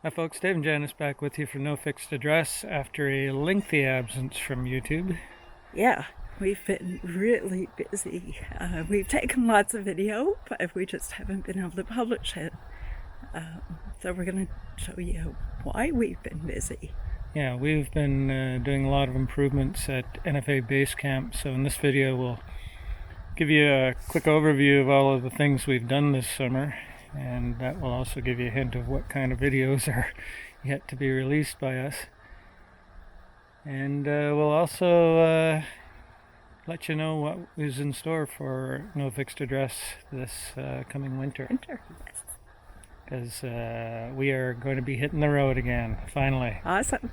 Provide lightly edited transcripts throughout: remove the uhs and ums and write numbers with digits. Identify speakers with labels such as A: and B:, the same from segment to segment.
A: Hi folks, Dave and Janice back with you for NoFixedAddress after a lengthy absence from YouTube.
B: Yeah, we've been really busy. We've taken lots of video, but we just haven't been able to publish it. So we're going to show you why we've been busy.
A: Yeah, we've been doing a lot of improvements at NFA Basecamp, so in this video we'll give you a quick overview of all of the things we've done this summer, and that will also give you a hint of what kind of videos are yet to be released by us. And we'll also let you know what is in store for NoFixedAddress this coming winter.
B: Yes.
A: Because we are going to be hitting the road again, finally.
B: Awesome.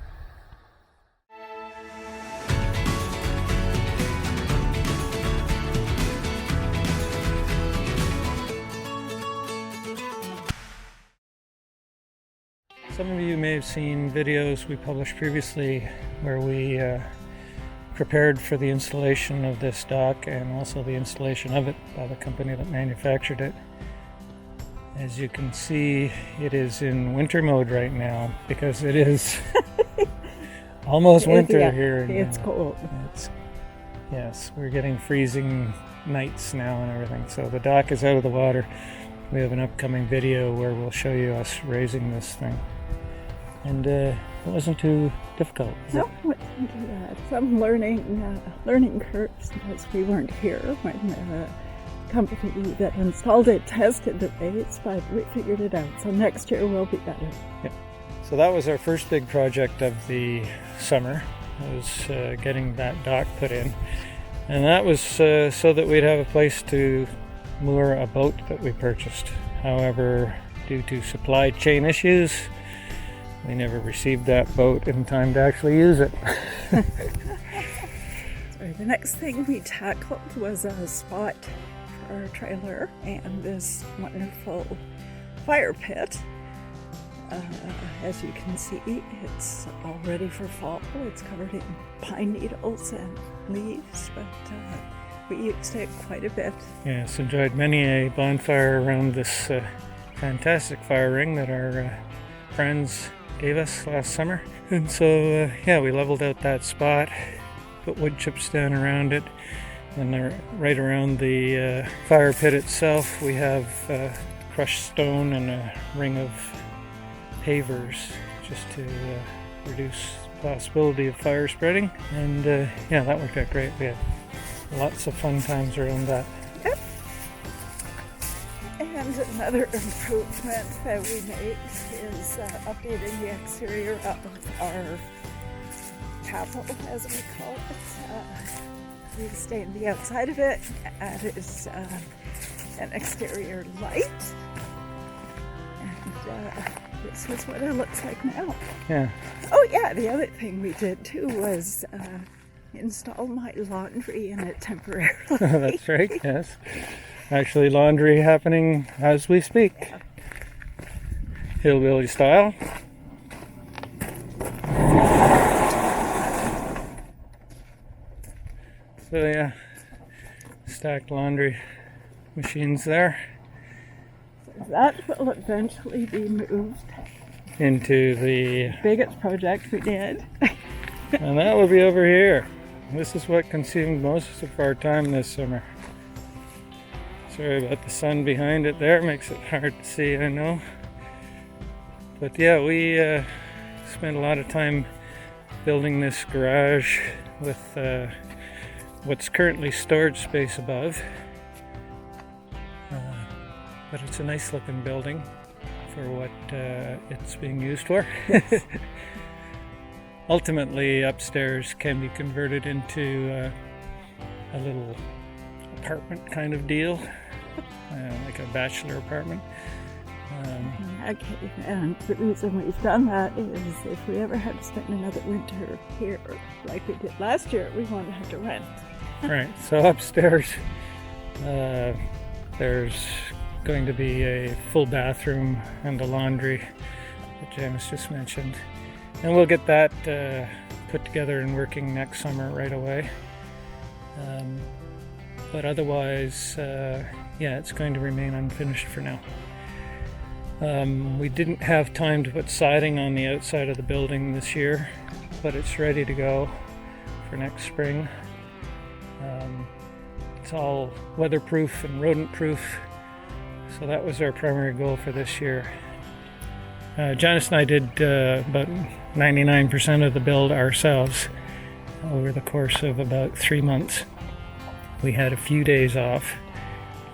A: Some of you may have seen videos we published previously where we prepared for the installation of this dock and also the installation of it by the company that manufactured it. As you can see, it is in winter mode right now because it is almost winter here.
B: It's cold.
A: Yes, we're getting freezing nights now and everything. So the dock is out of the water. We have an upcoming video where we'll show you us raising this thing. And it wasn't too difficult.
B: No, it wasn't too bad. Some learning curves because we weren't here when the company that installed it tested the base, but we figured it out. So next year will be better.
A: Yeah. So that was our first big project of the summer, was getting that dock put in. And that was so that we'd have a place to moor a boat that we purchased. However, due to supply chain issues, we never received that boat in time to actually use it.
B: So the next thing we tackled was a spot for our trailer and this wonderful fire pit. As you can see, it's all ready for fall. It's covered in pine needles and leaves, but we used it quite a bit.
A: Yes, enjoyed many a bonfire around this fantastic fire ring that our friends gave us last summer. And so, yeah, we leveled out that spot, put wood chips down around it, and right around the fire pit itself, we have crushed stone and a ring of pavers just to reduce the possibility of fire spreading. And yeah, that worked out great. We had lots of fun times around that.
B: Yep. And another improvement that we made is updating the exterior of our chapel, as we call it. We stained the outside of it, added an exterior light, and this is what it looks like now.
A: Yeah.
B: Oh yeah, the other thing we did too was install my laundry in it temporarily.
A: That's right, yes. Actually, laundry happening as we speak.
B: Yeah.
A: Hillbilly style. So yeah, stacked laundry machines there.
B: That will eventually be moved.
A: Into the
B: Biggest project we did.
A: and that will be over here. This is what consumed most of our time this summer. Sorry about the sun behind it there, makes it hard to see, I know. But yeah, we spent a lot of time building this garage with what's currently storage space above. But it's a nice looking building for what it's being used for.
B: Yes.
A: Ultimately, upstairs can be converted into a little apartment kind of deal, like a bachelor apartment.
B: Okay, and the reason we've done that is if we ever had to spend another winter here, like we did last year, we won't have to rent.
A: Right, so upstairs there's going to be a full bathroom and a laundry that Janice just mentioned. And we'll get that put together and working next summer right away. But otherwise, yeah, it's going to remain unfinished for now. We didn't have time to put siding on the outside of the building this year, but it's ready to go for next spring. It's all weatherproof and rodent proof, so that was our primary goal for this year. Janice and I did about 99% of the build ourselves over the course of about 3 months. We had a few days off,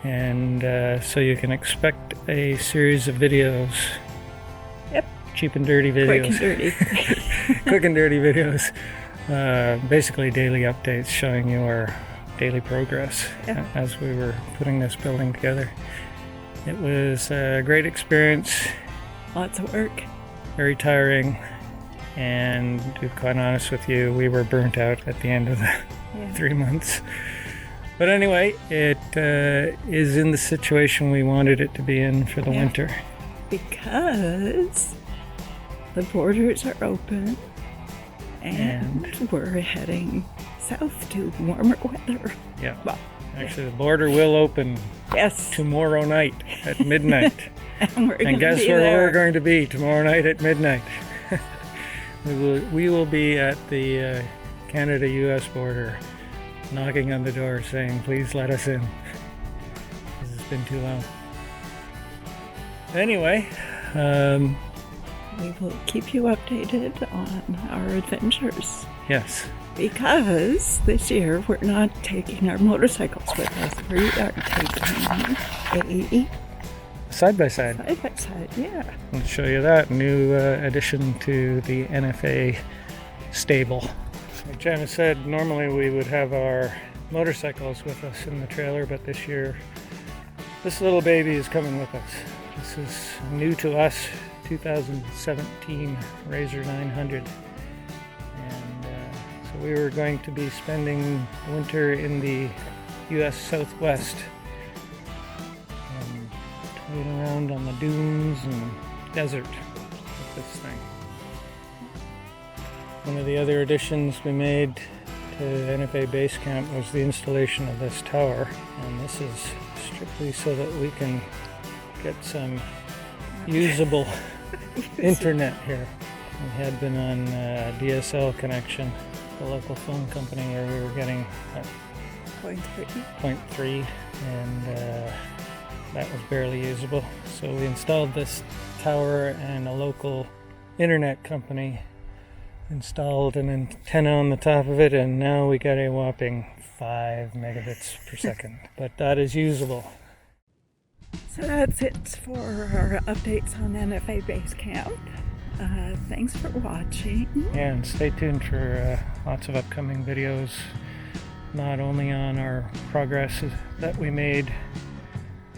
A: and so you can expect a series of videos.
B: Yep.
A: Cheap and dirty videos.
B: Quick and dirty.
A: Quick and dirty videos. Basically daily updates showing you our daily progress as we were putting this building together. It was a great experience.
B: Lots of work.
A: Very tiring, and to be quite honest with you, we were burnt out at the end of the 3 months. But anyway, it is in the situation we wanted it to be in for the winter.
B: Because the borders are open and we're heading south to warmer weather.
A: Yeah. Well, actually, the border will open tomorrow night at midnight. And guess where we're going to be tomorrow night at midnight? We will be at the Canada-US border, knocking on the door saying, please let us in. This has been too long. Anyway,
B: we will keep you updated on our adventures.
A: Yes.
B: Because this year we're not taking our motorcycles with us. We are taking a
A: side-by-side.
B: Side-by-side, yeah.
A: I'll show you that new addition to the NFA stable. Like Janice said, normally we would have our motorcycles with us in the trailer, but this year this little baby is coming with us. This is new to us, 2017 Razor 900. And so we were going to be spending winter in the US Southwest, toiling around on the dunes and desert with this thing. One of the other additions we made to NFA Basecamp was the installation of this tower, and this is strictly so that we can get some usable internet here. We had been on DSL connection, the local phone company, where we were getting 0.3, and that was barely usable. So we installed this tower, and a local internet company installed an antenna on the top of it, and now we got a whopping 5 megabits per second. But that is usable.
B: So that's it for our updates on NFA Basecamp. Thanks for watching.
A: Yeah, and stay tuned for lots of upcoming videos, not only on our progress that we made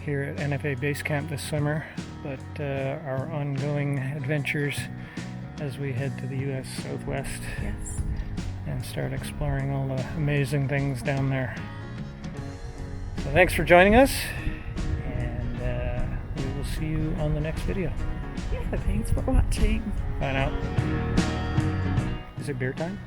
A: here at NFA Basecamp this summer, but our ongoing adventures as we head to the US Southwest and start exploring all the amazing things down there. So thanks for joining us, and we will see you on the next video.
B: Yeah, thanks for watching.
A: Bye now. Is it beer time?